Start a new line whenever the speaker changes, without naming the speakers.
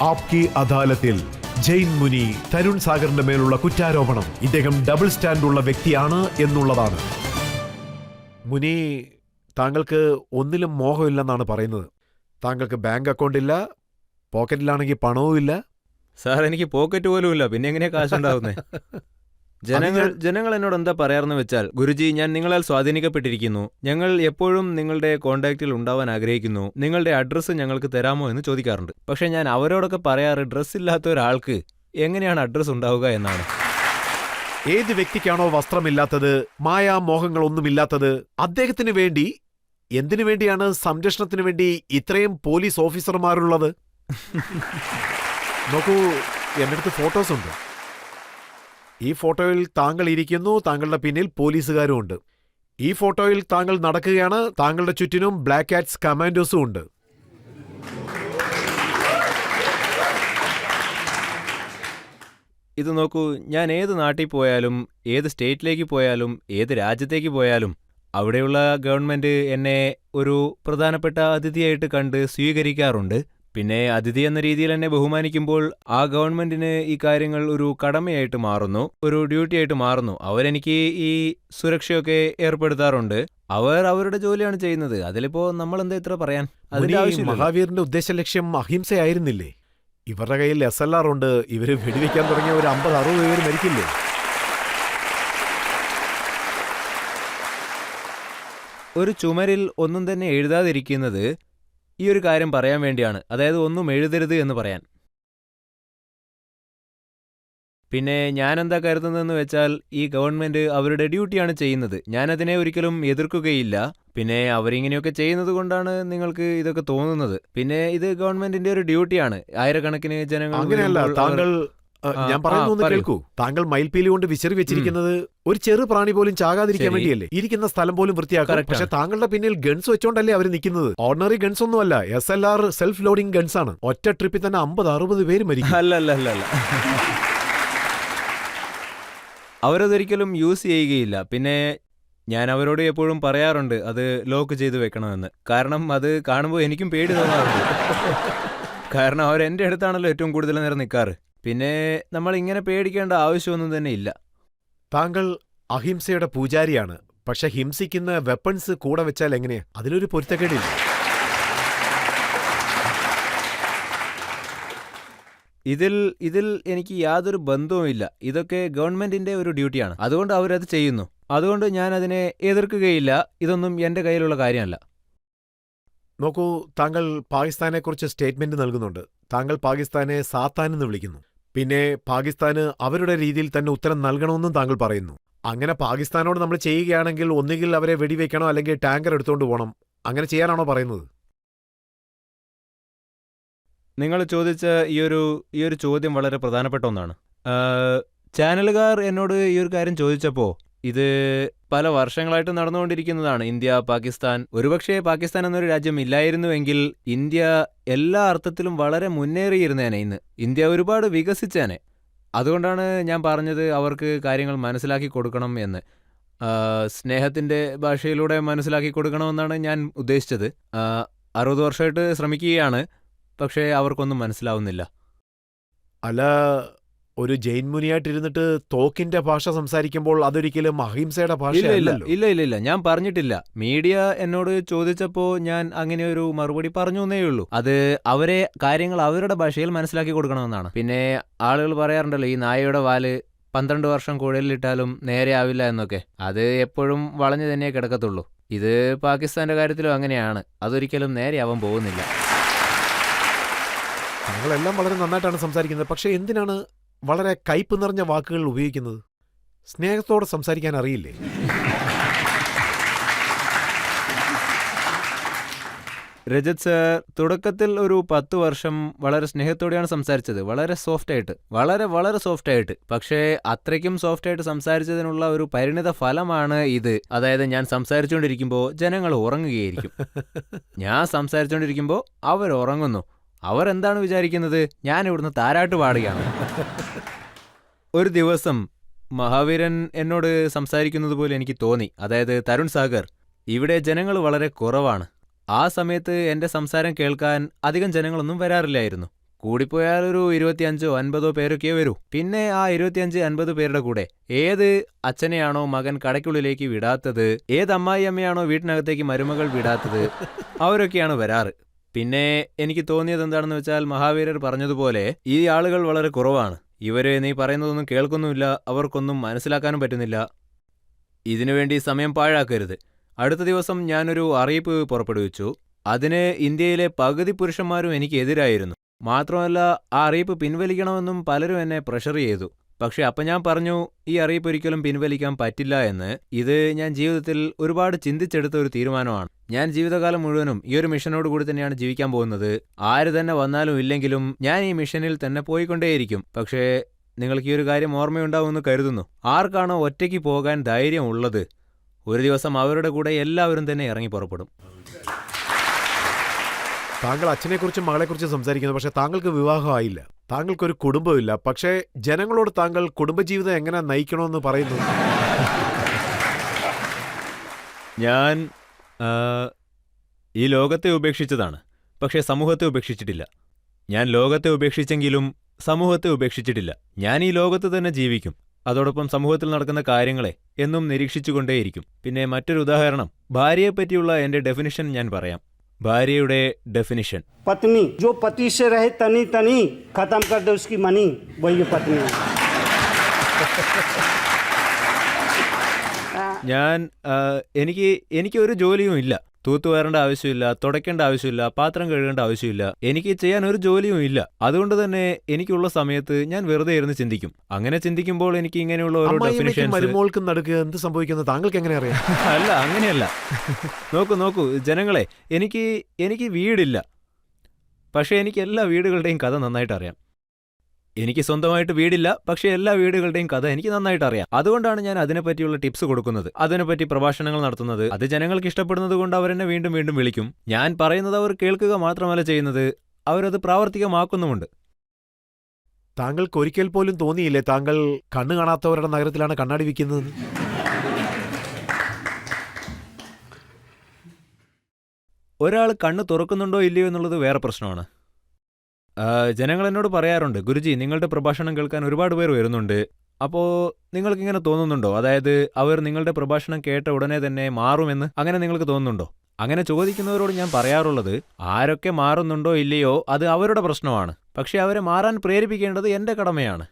ആപ്കി അദാലത്തിൽ ജെയിൻ മുനി തരുൺ സാഗറിന്റെ മേലുള്ള കുറ്റാരോപണം ഇദ്ദേഹം ഡബിൾ സ്റ്റാൻഡുള്ള വ്യക്തിയാണ് എന്നുള്ളതാണ്. മുനി, താങ്കൾക്ക് ഒന്നിലും മോഹമില്ലെന്നാണ് പറയുന്നത്. താങ്കൾക്ക് ബാങ്ക് അക്കൗണ്ട് ഇല്ല, പോക്കറ്റിലാണെങ്കിൽ പണവും ഇല്ല.
സാർ, എനിക്ക് പോക്കറ്റ് പോലും ഇല്ല, പിന്നെ എങ്ങനെയാ കാശുണ്ടാവുന്നത്? ജനങ്ങൾ എന്നോട് എന്താ പറയാറെന്ന് വെച്ചാൽ, ഗുരുജി, ഞാൻ നിങ്ങളാൽ സ്വാധീനിക്കപ്പെട്ടിരിക്കുന്നു, ഞങ്ങൾ എപ്പോഴും നിങ്ങളുടെ കോണ്ടാക്റ്റിൽ ഉണ്ടാവാൻ ആഗ്രഹിക്കുന്നു, നിങ്ങളുടെ അഡ്രസ്സ് ഞങ്ങൾക്ക് തരാമോ എന്ന് ചോദിക്കാറുണ്ട്. പക്ഷെ ഞാൻ അവരോടൊക്കെ പറയാറ്, ഡ്രസ്സ് ഇല്ലാത്ത ഒരാൾക്ക് എങ്ങനെയാണ് അഡ്രസ്സ് ഉണ്ടാവുക എന്നാണ്.
ഏത് വ്യക്തിക്കാണോ വസ്ത്രമില്ലാത്തത്, മായാമോഹങ്ങളൊന്നുമില്ലാത്തത്, അദ്ദേഹത്തിന് വേണ്ടി, എന്തിനു വേണ്ടിയാണ് സംരക്ഷണത്തിന് വേണ്ടി ഇത്രയും പോലീസ് ഓഫീസർമാരുള്ളത്? നോക്കൂ, എൻ്റെ അടുത്ത് ഫോട്ടോസ് ഉണ്ട്. ഈ ഫോട്ടോയിൽ താങ്കൾ ഇരിക്കുന്നു, താങ്കളുടെ പിന്നിൽ പോലീസുകാരും ഉണ്ട്. ഈ ഫോട്ടോയിൽ താങ്കൾ നടക്കുകയാണ്, താങ്കളുടെ ചുറ്റിനും ബ്ലാക്ക് കാറ്റ്സ് കമാൻഡോസും ഉണ്ട്.
ഇത് നോക്കൂ, ഞാൻ ഏത് നാട്ടിൽ പോയാലും, ഏത് സ്റ്റേറ്റിലേക്ക് പോയാലും, ഏത് രാജ്യത്തേക്ക് പോയാലും അവിടെയുള്ള ഗവൺമെന്റ് എന്നെ ഒരു പ്രധാനപ്പെട്ട അതിഥിയായിട്ട് കണ്ട് സ്വീകരിക്കാറുണ്ട്. പിന്നെ അതിഥി എന്ന രീതിയിൽ എന്നെ ബഹുമാനിക്കുമ്പോൾ ആ ഗവൺമെന്റിന് ഈ കാര്യങ്ങൾ ഒരു കടമയായിട്ട് മാറുന്നു, ഒരു ഡ്യൂട്ടി ആയിട്ട് മാറുന്നു. അവരെനിക്ക് ഈ സുരക്ഷയൊക്കെ ഏർപ്പെടുത്താറുണ്ട്. അവർ അവരുടെ ജോലിയാണ് ചെയ്യുന്നത്. അതിലിപ്പോ നമ്മൾ എന്താ ഇത്ര പറയാൻ? അതിന്റെ ആവശ്യമില്ല.
മഹാവീറിന്റെ ഉദ്ദേശ ലക്ഷ്യം അഹിംസയായിരുന്നില്ലേ? ഇവരുടെ കയ്യിൽ SLR ഉണ്ട്. ഇവര് വെടിവെക്കാൻ തുടങ്ങിയ ഒരു 50-60 പേര് മരിക്കില്ലേ?
ഒരു ചുമരിൽ ഒന്നും തന്നെ എഴുതാതിരിക്കുന്നത് ഈ ഒരു കാര്യം പറയാൻ വേണ്ടിയാണ്. അതായത് ഒന്നും എഴുതരുത് എന്ന് പറയാൻ. പിന്നെ ഞാനെന്താ കരുതുന്നതെന്ന് വെച്ചാൽ, ഈ ഗവൺമെന്റ് അവരുടെ ഡ്യൂട്ടിയാണ് ചെയ്യുന്നത്. ഞാനതിനെ ഒരിക്കലും എതിർക്കുകയില്ല. പിന്നെ അവരിങ്ങനെയൊക്കെ ചെയ്യുന്നത് കൊണ്ടാണ് നിങ്ങൾക്ക് ഇതൊക്കെ തോന്നുന്നത്. പിന്നെ ഇത് ഗവൺമെന്റിന്റെ ഒരു ഡ്യൂട്ടിയാണ്. ആയിരക്കണക്കിന് ജനങ്ങൾ
അങ്ങനെയല്ല. താങ്കൾ, ഞാൻ പറയുന്നു കേൾക്കൂ. താങ്കൾ മയിൽപീലി കൊണ്ട് വിശറി വെച്ചിരിക്കുന്നത് ഒരു ചെറു പ്രാണി പോലും ചാകാതിരിക്കാൻ വേണ്ടിയല്ലേ? ഇരിക്കുന്ന സ്ഥലം പോലും വൃത്തിയാക്കാം. പക്ഷെ താങ്കളുടെ പിന്നിൽ ഗൺസ് വെച്ചോണ്ടല്ലേ അവർ നിൽക്കുന്നത്. ഓർഡിനറി ഗൺസ് ഒന്നുമല്ല, SLR സെൽഫ് ലോഡിംഗ് ഗൺസ് ആണ്. ഒറ്റ ട്രിപ്പിൽ തന്നെ 50-60 പേര് മരിക്കും.
അല്ല, അവരതൊരിക്കലും യൂസ് ചെയ്യുകയില്ല. പിന്നെ ഞാൻ അവരോട് എപ്പോഴും പറയാറുണ്ട് അത് ലോക്ക് ചെയ്ത് വെക്കണമെന്ന്. കാരണം അത് കാണുമ്പോൾ എനിക്കും പേടി തോന്നാറുണ്ട്. കാരണം അവരെൻ്റെ അടുത്താണല്ലോ ഏറ്റവും കൂടുതൽ നേരം നിൽക്കാറ്. പിന്നെ നമ്മൾ ഇങ്ങനെ പേടിക്കേണ്ട ആവശ്യമൊന്നും തന്നെ ഇല്ല.
താങ്കൾ അഹിംസയുടെ പൂജാരിയാണ്. പക്ഷെ ഹിംസിക്കുന്ന വെപ്പൺസ് കൂടെ വെച്ചാൽ എങ്ങനെയാ? അതിലൊരു പൊരുത്തക്കേടില്ല.
ഇതിൽ എനിക്ക് യാതൊരു ബന്ധവുമില്ല. ഇതൊക്കെ ഗവൺമെന്റിന്റെ ഒരു ഡ്യൂട്ടിയാണ്. അതുകൊണ്ട് അവരത് ചെയ്യുന്നു. അതുകൊണ്ട് ഞാൻ അതിനെ എതിർക്കുകയില്ല. ഇതൊന്നും എന്റെ കയ്യിലുള്ള കാര്യമല്ല.
നോക്കൂ, താങ്കൾ പാകിസ്ഥാനെക്കുറിച്ച് സ്റ്റേറ്റ്മെന്റ് നൽകുന്നുണ്ട്. താങ്കൾ പാകിസ്ഥാനെ സാത്താൻ എന്ന് വിളിക്കുന്നു. പിന്നെ പാകിസ്ഥാന് അവരുടെ രീതിയിൽ തന്നെ ഉത്തരം നൽകണമെന്നും താങ്കൾ പറയുന്നു. അങ്ങനെ പാകിസ്ഥാനോട് നമ്മൾ ചെയ്യുകയാണെങ്കിൽ ഒന്നുകിൽ അവരെ വെടിവെക്കണോ അല്ലെങ്കിൽ ടാങ്കർ എടുത്തുകൊണ്ട് പോകണം. അങ്ങനെ ചെയ്യാനാണോ പറയുന്നത്?
നിങ്ങൾ ചോദിച്ച ഈ ഒരു ചോദ്യം വളരെ പ്രധാനപ്പെട്ട ഒന്നാണ്. ചാനലുകാർ എന്നോട് ഈ ഒരു കാര്യം ചോദിച്ചപ്പോൾ, ഇത് പല വർഷങ്ങളായിട്ട് നടന്നുകൊണ്ടിരിക്കുന്നതാണ്. ഇന്ത്യ, പാകിസ്ഥാൻ. ഒരുപക്ഷെ പാകിസ്ഥാൻ എന്നൊരു രാജ്യം ഇല്ലായിരുന്നുവെങ്കിൽ ഇന്ത്യ എല്ലാ അർത്ഥത്തിലും വളരെ മുന്നേറിയിരുന്നേനെ. ഇന്ന് ഇന്ത്യ ഒരുപാട് വികസിച്ചേനെ. അതുകൊണ്ടാണ് ഞാൻ പറഞ്ഞത് അവർക്ക് കാര്യങ്ങൾ മനസ്സിലാക്കി കൊടുക്കണം എന്ന്. സ്നേഹത്തിൻ്റെ ഭാഷയിലൂടെ മനസ്സിലാക്കി കൊടുക്കണമെന്നാണ് ഞാൻ ഉദ്ദേശിച്ചത്. 60 വർഷമായിട്ട് ശ്രമിക്കുകയാണ്, പക്ഷേ അവർക്കൊന്നും മനസ്സിലാവുന്നില്ല.
അല്ല, ഒരു ജെയിൻ മുനിയായിട്ടിരുന്നിട്ട് തോക്കിന്റെ ഭാഷ സംസാരിക്കുമ്പോൾ അതൊരിക്കലും അഹിംസയുടെ ഭാഷയല്ലല്ലോ.
ഇല്ല, ഞാൻ പറഞ്ഞിട്ടില്ല. മീഡിയ എന്നോട് ചോദിച്ചപ്പോൾ ഞാൻ അങ്ങനെ ഒരു മറുപടി പറഞ്ഞു എന്നേ ഉള്ളൂ. അത് അവരെ കാര്യങ്ങൾ അവരുടെ ഭാഷയിൽ മനസ്സിലാക്കി കൊടുക്കണമെന്നാണ്. പിന്നെ ആളുകൾ പറയാറുണ്ടല്ലോ, ഈ നായയുടെ വാല് 12 വർഷം കുഴലിലിട്ടാലും നേരെ ആവില്ല എന്നൊക്കെ. അത് എപ്പോഴും വളഞ്ഞു തന്നെ കിടക്കത്തുള്ളൂ. ഇത് പാകിസ്ഥാന്റെ കാര്യത്തിലും അങ്ങനെയാണ്. അതൊരിക്കലും നേരെയാവാൻ പോകുന്നില്ല.
താങ്കളെല്ലാം വളരെ നന്നായിട്ടാണ് സംസാരിക്കുന്നത്. പക്ഷെ എന്തിനാണ് വളരെ കയ്പ് നിറഞ്ഞ വാക്കുകൾ ഉപയോഗിക്കുന്നത്? സ്നേഹത്തോടെ സംസാരിക്കാൻ അറിയില്ലേ?
രജത് സർ, തുടക്കത്തിൽ ഒരു 10 വർഷം വളരെ സ്നേഹത്തോടെയാണ് സംസാരിച്ചത്. വളരെ സോഫ്റ്റായിട്ട്, വളരെ സോഫ്റ്റായിട്ട്. പക്ഷേ അത്രയ്ക്കും സോഫ്റ്റായിട്ട് സംസാരിച്ചതിനുള്ള ഒരു പരിണിത ഫലമാണ് ഇത്. അതായത് ഞാൻ സംസാരിച്ചുകൊണ്ടിരിക്കുമ്പോൾ ജനങ്ങൾ ഉറങ്ങുകയായിരിക്കും. ഞാൻ സംസാരിച്ചുകൊണ്ടിരിക്കുമ്പോൾ അവർ ഉറങ്ങുന്നു. അവരെന്താണ് വിചാരിക്കുന്നത്? ഞാൻ ഇവിടുന്ന് താരാട്ട് പാടുകയാണ്. ഒരു ദിവസം മഹാവീരൻ എന്നോട് സംസാരിക്കുന്നത് പോലെ എനിക്ക് തോന്നി. അതായത്, തരുൺ സാഗർ, ഇവിടെ ജനങ്ങൾ വളരെ കുറവാണ്. ആ സമയത്ത് എൻ്റെ സംസാരം കേൾക്കാൻ അധികം ജനങ്ങളൊന്നും വരാറില്ലായിരുന്നു. കൂടിപ്പോയാൽ ഒരു 25-50 പേരൊക്കെ വരൂ. പിന്നെ ആ 25-50 പേരുടെ കൂടെ ഏത് അച്ഛനെയാണോ മകൻ കടയ്ക്കുള്ളിലേക്ക് വിടാത്തത്, ഏത് അമ്മായിയമ്മയാണോ വീട്ടിനകത്തേക്ക് മരുമകൾ വിടാത്തത്, അവരൊക്കെയാണ് വരാറ്. പിന്നെ എനിക്ക് തോന്നിയത് എന്താണെന്ന് വെച്ചാൽ, മഹാവീരർ പറഞ്ഞതുപോലെ ഈ ആളുകൾ വളരെ കുറവാണ്. ഇവര് നീ പറയുന്നതൊന്നും കേൾക്കുന്നുമില്ല, അവർക്കൊന്നും മനസ്സിലാക്കാനും പറ്റുന്നില്ല. ഇതിനുവേണ്ടി സമയം പാഴാക്കരുത്. അടുത്ത ദിവസം ഞാനൊരു അറിയിപ്പ് പുറപ്പെടുവിച്ചു. അതിന് ഇന്ത്യയിലെ പകുതി പുരുഷന്മാരും എനിക്ക് എതിരായിരുന്നു. മാത്രമല്ല, ആ അറിയിപ്പ് പിൻവലിക്കണമെന്നും പലരും എന്നെ പ്രഷർ ചെയ്തു. പക്ഷെ അപ്പം ഞാൻ പറഞ്ഞു, ഈ അറിയിപ്പ് ഒരിക്കലും പിൻവലിക്കാൻ പറ്റില്ല എന്ന്. ഇത് ഞാൻ ജീവിതത്തിൽ ഒരുപാട് ചിന്തിച്ചെടുത്ത ഒരു തീരുമാനമാണ്. ഞാൻ ജീവിതകാലം മുഴുവനും ഈ ഒരു മിഷനോട് കൂടി തന്നെയാണ് ജീവിക്കാൻ പോകുന്നത്. ആര് തന്നെ വന്നാലും ഇല്ലെങ്കിലും ഞാൻ ഈ മിഷനിൽ തന്നെ പോയിക്കൊണ്ടേയിരിക്കും. പക്ഷേ നിങ്ങൾക്ക് ഈ ഒരു കാര്യം ഓർമ്മയുണ്ടാവുമെന്ന് കരുതുന്നു. ആർക്കാണോ ഒറ്റയ്ക്ക് പോകാൻ ധൈര്യം ഉള്ളത്, ഒരു ദിവസം അവരുടെ കൂടെ എല്ലാവരും തന്നെ ഇറങ്ങി പുറപ്പെടും.
താങ്കൾ അച്ഛനെക്കുറിച്ചും മകളെക്കുറിച്ചും സംസാരിക്കുന്നു, പക്ഷെ താങ്കൾക്ക് വിവാഹമായില്ല, താങ്കൾക്കൊരു കുടുംബമില്ല. പക്ഷേ ജനങ്ങളോട് താങ്കൾ കുടുംബജീവിതം എങ്ങനെ നയിക്കണമെന്ന് പറയുന്നു.
ഞാൻ ഈ ലോകത്തെ ഉപേക്ഷിച്ചതാണ്, പക്ഷേ സമൂഹത്തെ ഉപേക്ഷിച്ചിട്ടില്ല. ഞാൻ ലോകത്തെ ഉപേക്ഷിച്ചെങ്കിലും സമൂഹത്തെ ഉപേക്ഷിച്ചിട്ടില്ല. ഞാൻ ഈ ലോകത്ത് തന്നെ ജീവിക്കും. അതോടൊപ്പം സമൂഹത്തിൽ നടക്കുന്ന കാര്യങ്ങളെ എന്നും നിരീക്ഷിച്ചുകൊണ്ടേയിരിക്കും. പിന്നെ മറ്റൊരു ഉദാഹരണം, ഭാര്യയെപ്പറ്റിയുള്ള എൻ്റെ ഡെഫിനിഷൻ ഞാൻ പറയാം. ഭാര്യയുടെ ഡെഫിനിഷൻ:
पत्नी जो पति से रहे तनी तनी खत्म कर दे उसकी मनी, वही पत्नी है.
ഞാൻ എനിക്ക് ഒരു ജോലിയും ഇല്ല. തൂത്തുവാരേണ്ട ആവശ്യമില്ല, തുടയ്ക്കേണ്ട ആവശ്യമില്ല, പാത്രം കഴുകേണ്ട ആവശ്യമില്ല. എനിക്ക് ചെയ്യാൻ ഒരു ജോലിയും ഇല്ല. അതുകൊണ്ട് തന്നെ എനിക്കുള്ള സമയത്ത് ഞാൻ വെറുതെ ഇരുന്ന് ചിന്തിക്കും. അങ്ങനെ ചിന്തിക്കുമ്പോൾ എനിക്ക് ഇങ്ങനെയുള്ള ഓരോ ഡെഫിനിഷൻസ്.
മരുമോൾക്കും നടുക്ക് എന്ത് സംഭവിക്കുന്നത് താങ്കൾക്ക് എങ്ങനെ അറിയാം?
അല്ല, അങ്ങനെയല്ല. നോക്കൂ ജനങ്ങളെ, എനിക്ക് വീടില്ല. പക്ഷേ എനിക്ക് എല്ലാ വീടുകളുടെയും കഥ നന്നായിട്ട് അറിയാം. എനിക്ക് സ്വന്തമായിട്ട് വീടില്ല, പക്ഷേ എല്ലാ വീടുകളുടെയും കഥ എനിക്ക് നന്നായിട്ട് അറിയാം. അതുകൊണ്ടാണ് ഞാൻ അതിനെപ്പറ്റിയുള്ള ടിപ്സ് കൊടുക്കുന്നത്, അതിനെപ്പറ്റി പ്രഭാഷണങ്ങൾ നടത്തുന്നത്. അത് ജനങ്ങൾക്ക് ഇഷ്ടപ്പെടുന്നത് കൊണ്ട് അവരെന്നെ വീണ്ടും വീണ്ടും വിളിക്കും. ഞാൻ പറയുന്നത് അവർ കേൾക്കുക മാത്രമല്ല ചെയ്യുന്നത്, അവരത് പ്രാവർത്തികമാക്കുന്നുമുണ്ട്.
താങ്കൾക്ക് ഒരിക്കൽ പോലും തോന്നിയില്ലേ താങ്കൾ കണ്ണു കാണാത്തവരുടെ നഗരത്തിലാണ് കണ്ണാടി വിൽക്കുന്നത്?
ഒരാൾ കണ്ണ് തുറക്കുന്നുണ്ടോ ഇല്ലയോ എന്നുള്ളത് വേറെ പ്രശ്നമാണ്. ജനങ്ങൾ എന്നോട് പറയാറുണ്ട്, ഗുരുജി നിങ്ങളുടെ പ്രഭാഷണം കേൾക്കാൻ ഒരുപാട് പേർ വരുന്നുണ്ട്. അപ്പോൾ നിങ്ങൾക്കിങ്ങനെ തോന്നുന്നുണ്ടോ, അതായത് അവർ നിങ്ങളുടെ പ്രഭാഷണം കേട്ട ഉടനെ തന്നെ മാറുമെന്ന് അങ്ങനെ നിങ്ങൾക്ക് തോന്നുന്നുണ്ടോ? അങ്ങനെ ചോദിക്കുന്നവരോട് ഞാൻ പറയാറുള്ളത്, ആരൊക്കെ മാറുന്നുണ്ടോ ഇല്ലയോ അത് അവരുടെ പ്രശ്നമാണ്. പക്ഷെ അവരെ മാറാൻ പ്രേരിപ്പിക്കേണ്ടത് എൻ്റെ കടമയാണ്.